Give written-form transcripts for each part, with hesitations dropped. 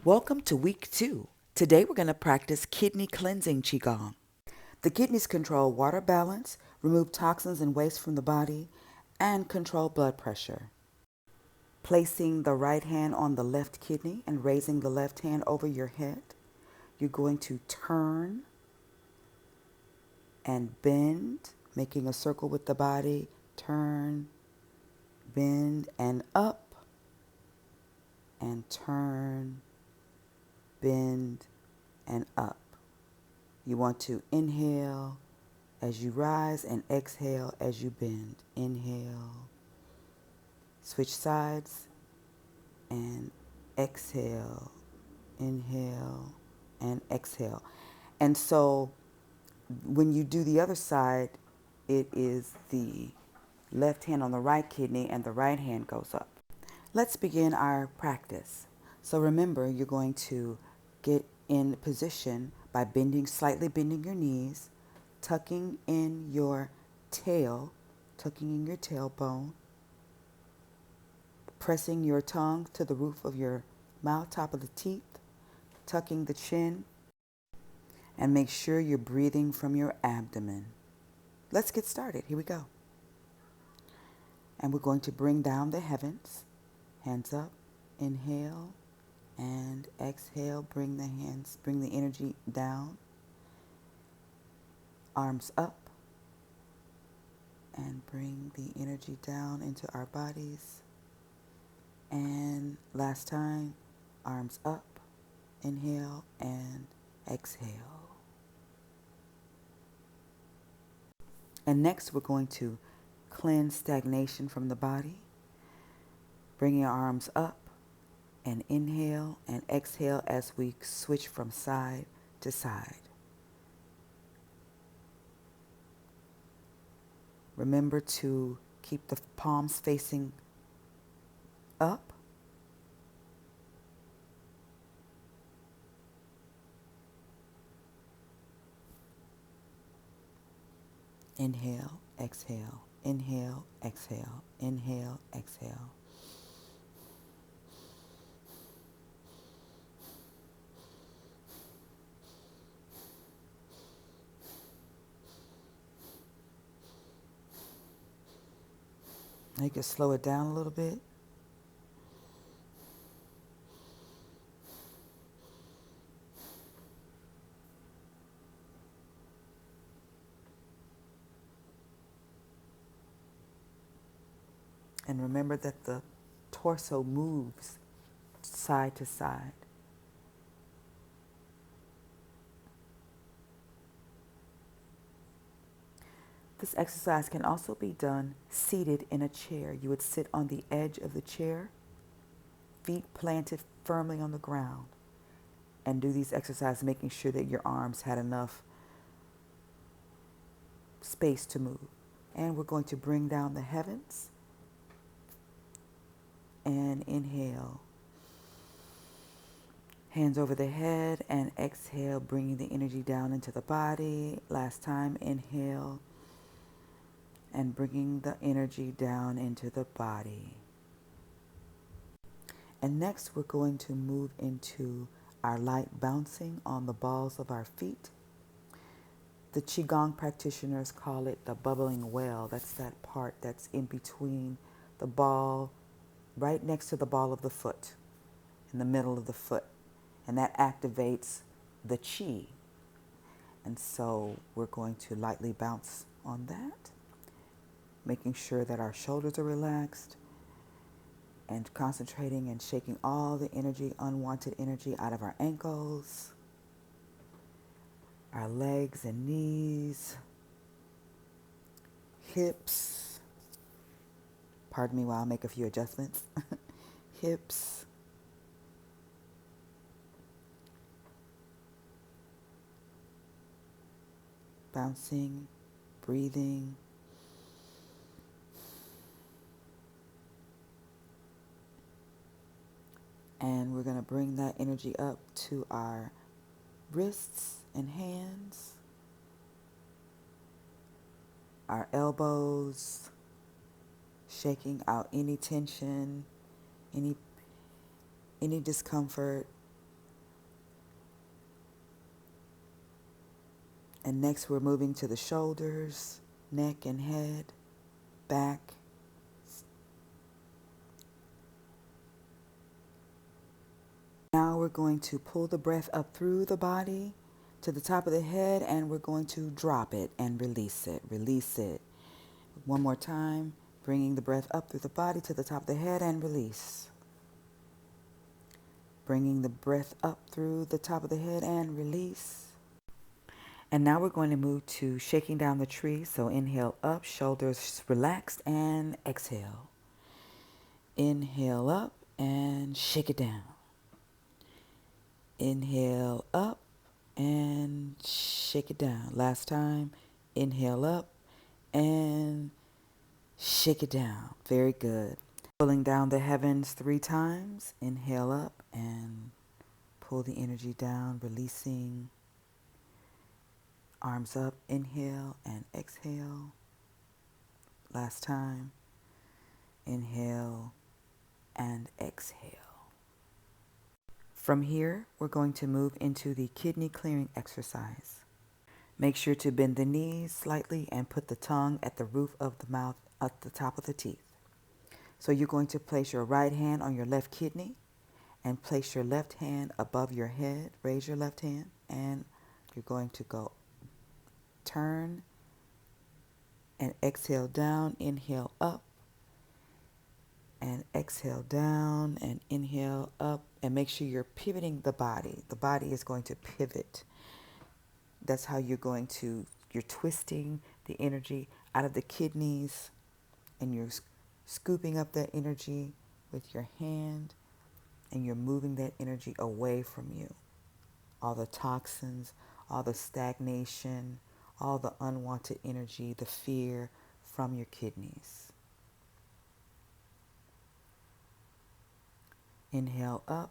Welcome to week 2. Today we're going to practice kidney cleansing Qigong. The kidneys control water balance, remove toxins and waste from the body, and control blood pressure. Placing the right hand on the left kidney and raising the left hand over your head, you're going to turn and bend, making a circle with the body, turn, bend, and up, and turn, bend, and up. You want to inhale as you rise and exhale as you bend. Inhale, switch sides, and exhale, inhale, and exhale. And so when you do the other side, it is the left hand on the right kidney and the right hand goes up. Let's begin our practice. So remember, you're going to get in position by slightly bending your knees, tucking in your tail, tucking in your tailbone, pressing your tongue to the roof of your mouth, top of the teeth, tucking the chin, and make sure you're breathing from your abdomen. Let's get started. Here we go. And we're going to bring down the heavens. Hands up, inhale, and exhale. Bring the energy down. Arms up, and bring the energy down into our bodies. And last time, arms up, inhale, and exhale. And next, we're going to cleanse stagnation from the body. Bringing our arms up, and inhale and exhale as we switch from side to side. Remember to keep the palms facing up. Inhale, exhale, inhale, exhale, inhale, exhale. Now you can slow it down a little bit. And remember that the torso moves side to side. This exercise can also be done seated in a chair. You would sit on the edge of the chair, feet planted firmly on the ground, and do these exercises, making sure that your arms had enough space to move. And we're going to bring down the heavens and inhale. Hands over the head and exhale, bringing the energy down into the body. Last time, inhale and bringing the energy down into the body. And next, we're going to move into our light bouncing on the balls of our feet. The Qigong practitioners call it the bubbling well. That's that part that's in between the ball, right next to the ball of the foot, in the middle of the foot. And that activates the Qi. And so we're going to lightly bounce on that, making sure that our shoulders are relaxed and concentrating and shaking all the energy, unwanted energy out of our ankles, our legs and knees, hips. Pardon me while I make a few adjustments. Hips, bouncing, breathing. And we're going to bring that energy up to our wrists and hands, our elbows, shaking out any tension, any discomfort, And next we're moving to the shoulders, neck and head, back. Now we're going to pull the breath up through the body to the top of the head, and we're going to drop it and release it. Release it. One more time, bringing the breath up through the body to the top of the head and release. Bringing the breath up through the top of the head and release. And now we're going to move to shaking down the tree. So inhale up, shoulders relaxed, and exhale. Inhale up and shake it down. Inhale up and shake it down. Last time, inhale up and shake it down. Very good. Pulling down the heavens 3 times. Inhale up and pull the energy down, releasing. Arms up, inhale and exhale. Last time, inhale and exhale. From here, we're going to move into the kidney clearing exercise. Make sure to bend the knees slightly and put the tongue at the roof of the mouth at the top of the teeth. So you're going to place your right hand on your left kidney and place your left hand above your head. Raise your left hand and you're going to go turn and exhale down, inhale up and exhale down and inhale up, and make sure you're pivoting the body. The body is going to pivot. That's how you're twisting the energy out of the kidneys and you're scooping up that energy with your hand and you're moving that energy away from you. All the toxins, all the stagnation, all the unwanted energy, the fear from your kidneys. Inhale up,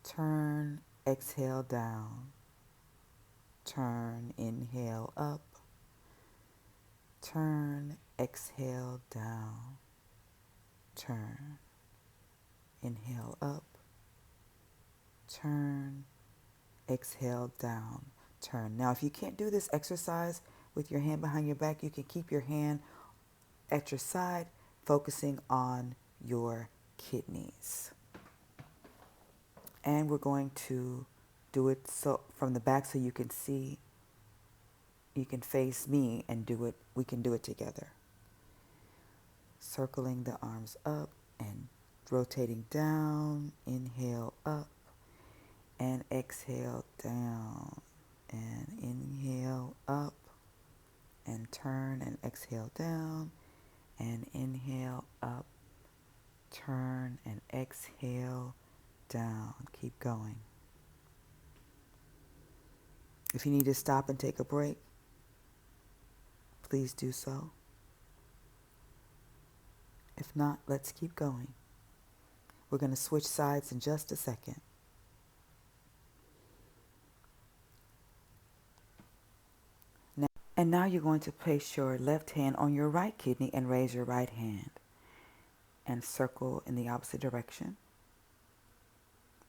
turn, exhale down. Turn, inhale up, turn, exhale down. Turn, inhale up, turn, exhale down. Turn. Now, if you can't do this exercise with your hand behind your back, you can keep your hand at your side, focusing on your kidneys. And we're going to do it so from the back so you can see, you can face me and do it. We can do it together. Circling the arms up and rotating down. Inhale up and exhale down. And inhale up and turn and exhale down. And inhale up, turn and exhale down. Keep going. If you need to stop and take a break, please do so. If not, let's keep going. We're going to switch sides in just a second. Now you're going to place your left hand on your right kidney and raise your right hand and circle in the opposite direction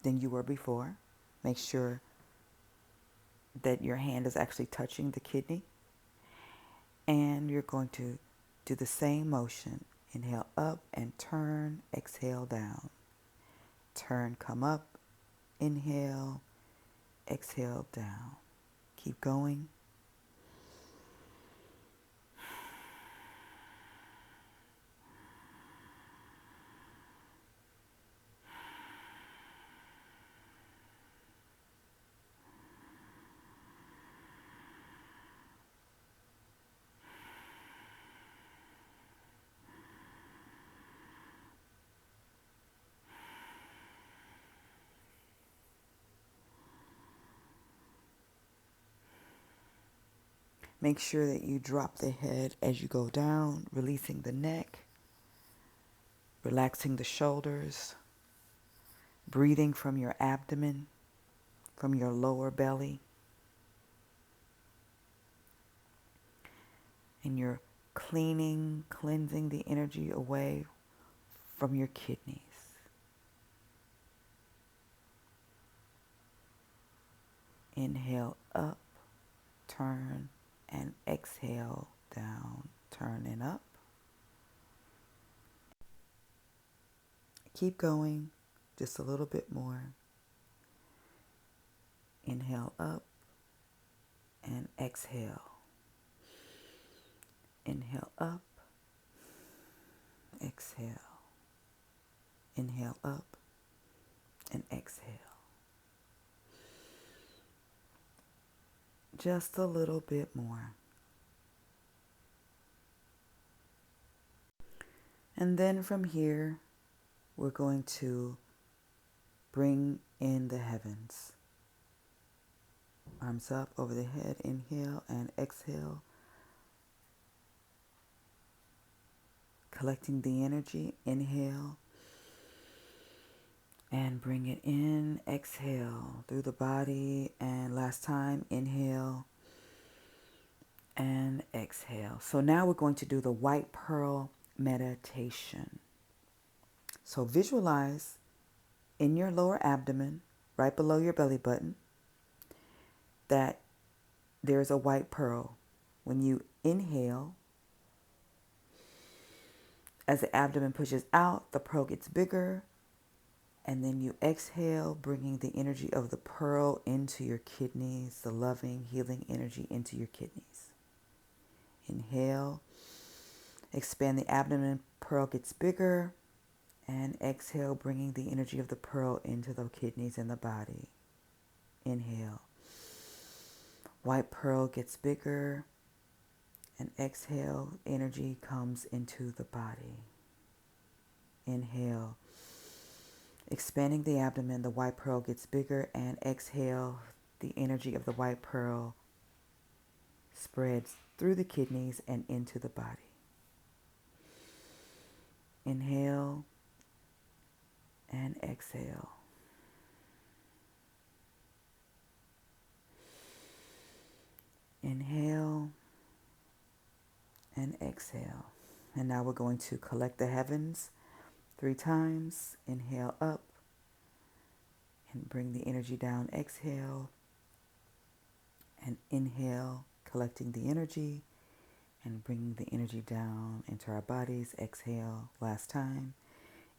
than you were before. Make sure that your hand is actually touching the kidney. And you're going to do the same motion. Inhale up and turn, exhale down. Turn, come up, inhale, exhale down. Keep going. Make sure that you drop the head as you go down, releasing the neck, relaxing the shoulders, breathing from your abdomen, from your lower belly. And you're cleansing the energy away from your kidneys. Inhale up turn, and exhale, down, turn, and up. Keep going, just a little bit more. Inhale up and exhale. Inhale up, exhale. Inhale up and exhale. Just a little bit more. And then from here, we're going to bring in the heavens. Arms up over the head, inhale and exhale. Collecting the energy, inhale. And bring it in, exhale through the body. And last time, inhale and exhale. So now we're going to do the white pearl meditation. So visualize in your lower abdomen, right below your belly button, that there's a white pearl. When you inhale, as the abdomen pushes out, the pearl gets bigger. And then you exhale, bringing the energy of the pearl into your kidneys, the loving, healing energy into your kidneys. Inhale, expand the abdomen, pearl gets bigger. And exhale, bringing the energy of the pearl into the kidneys and the body. Inhale. White pearl gets bigger. And exhale, energy comes into the body. Inhale. Expanding the abdomen, the white pearl gets bigger. And exhale, the energy of the white pearl spreads through the kidneys and into the body. Inhale and exhale. Inhale and exhale. And now we're going to collect the heavens 3 times. Inhale up and bring the energy down. Exhale and inhale, collecting the energy and bringing the energy down into our bodies. Exhale, last time.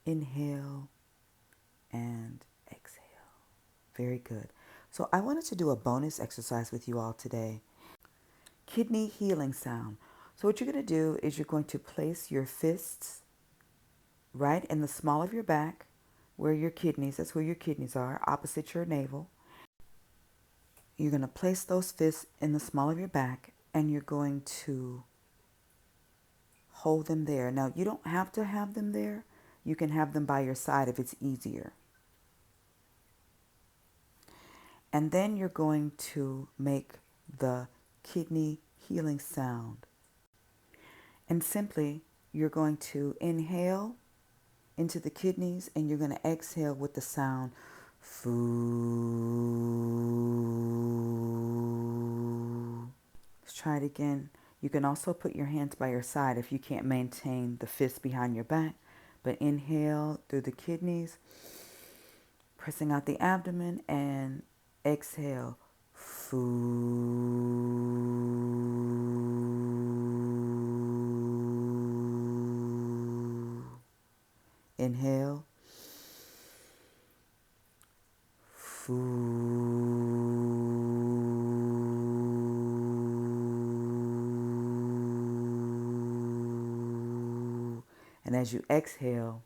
Inhale and exhale. Very good. So I wanted to do a bonus exercise with you all today. Kidney healing sound. So what you're going to do is you're going to place your fists right in the small of your back, where your kidneys, that's where your kidneys are, opposite your navel. You're going to place those fists in the small of your back, and you're going to hold them there. Now, you don't have to have them there. You can have them by your side if it's easier. And then you're going to make the kidney healing sound. And simply, you're going to inhale into the kidneys, and you're going to exhale with the sound foo. Let's try it again. You can also put your hands by your side if you can't maintain the fist behind your back. But inhale through the kidneys, pressing out the abdomen, and exhale foo. Inhale. Foo. And as you exhale,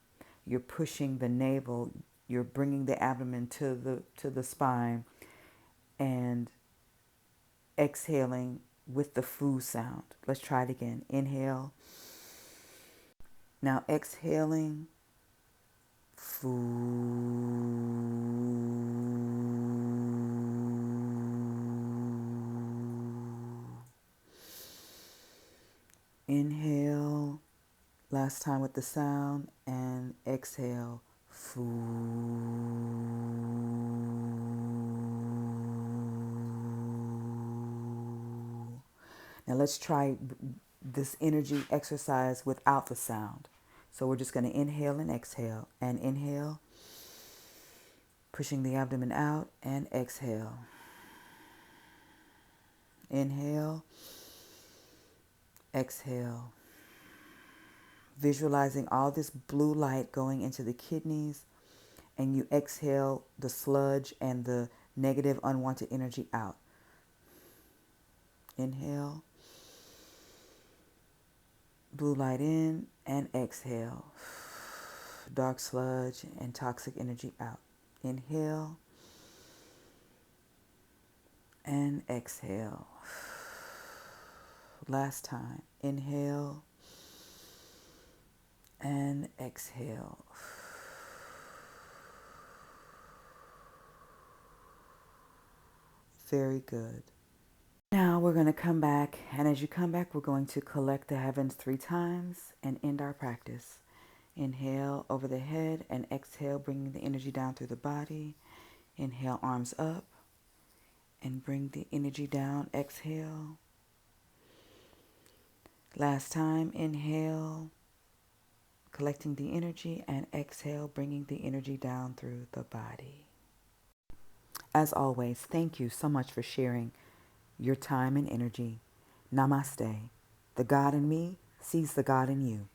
you're pushing the navel, you're bringing the abdomen to the spine, and exhaling with the foo sound. Let's try it again. Inhale. Now exhaling. Inhale, last time with the sound, and exhale. Now let's try this energy exercise without the sound. So we're just going to inhale and exhale, and inhale, pushing the abdomen out, and exhale. Inhale, exhale. Visualizing all this blue light going into the kidneys, and you exhale the sludge and the negative unwanted energy out. Inhale, blue light in, and exhale. Dark sludge and toxic energy out. Inhale and exhale. Last time. Inhale and exhale. Very good. Now we're going to come back, and as you come back, we're going to collect the heavens 3 times and end our practice. Inhale over the head and exhale, bringing the energy down through the body. Inhale, arms up, and bring the energy down. Exhale. Last time, inhale, collecting the energy, and exhale, bringing the energy down through the body. As always, thank you so much for sharing your time and energy. Namaste. The God in me sees the God in you.